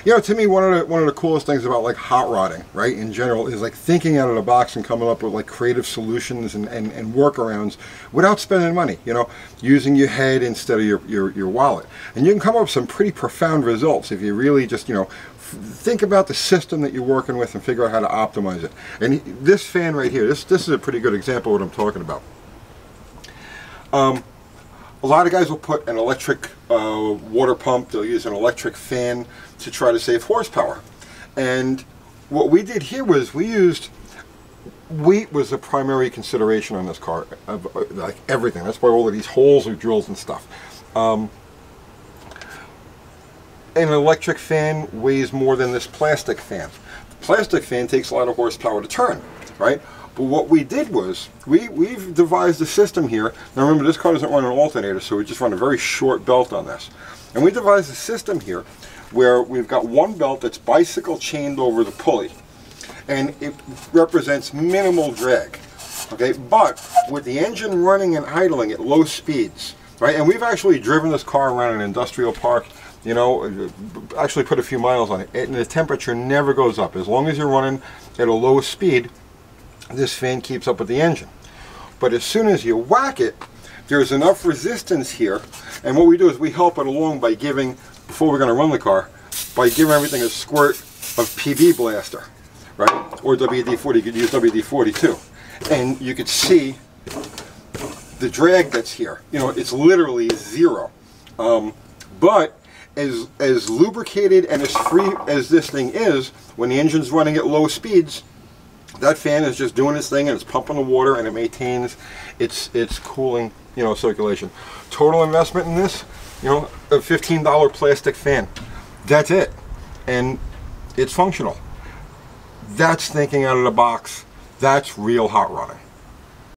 You know, to me, one of the coolest things about like hot rodding, right, in general, is like thinking out of the box and coming up with like creative solutions and workarounds without spending money. You know, using your head instead of your wallet, and you can come up with some pretty profound results if you really just, you know, think about the system that you're working with and figure out how to optimize it. And this fan right here, this is a pretty good example of what I'm talking about. A lot of guys will put an electric water pump, they'll use an electric fan to try to save horsepower. And what we did here was we used, weight was the primary consideration on this car, like everything. That's why all of these holes are drilled and stuff. An electric fan weighs more than this plastic fan. The plastic fan takes a lot of horsepower to turn, right? But what we did was, we've devised a system here. Now remember, this car doesn't run an alternator, so we just run a very short belt on this. And we devised a system here where we've got one belt that's bicycle chained over the pulley. And it represents minimal drag. Okay, but with the engine running and idling at low speeds, right? And we've actually driven this car around an industrial park, you know, actually put a few miles on it, and the temperature never goes up. As long as you're running at a low speed, this fan keeps up with the engine. But as soon as you whack it, there's enough resistance here, and what we do is we help it along by giving, before we're going to run the car, by giving everything a squirt of PB Blaster, right? Or WD-40, you could use WD-40 too. And you could see the drag that's here. You know, it's literally zero. But as lubricated and as free as this thing is, when the engine's running at low speeds, that fan is just doing its thing and it's pumping the water and it maintains its cooling, you know, circulation. Total investment in this, you know, a $15 plastic fan. That's it. And it's functional. That's thinking out of the box. That's real hot rodding.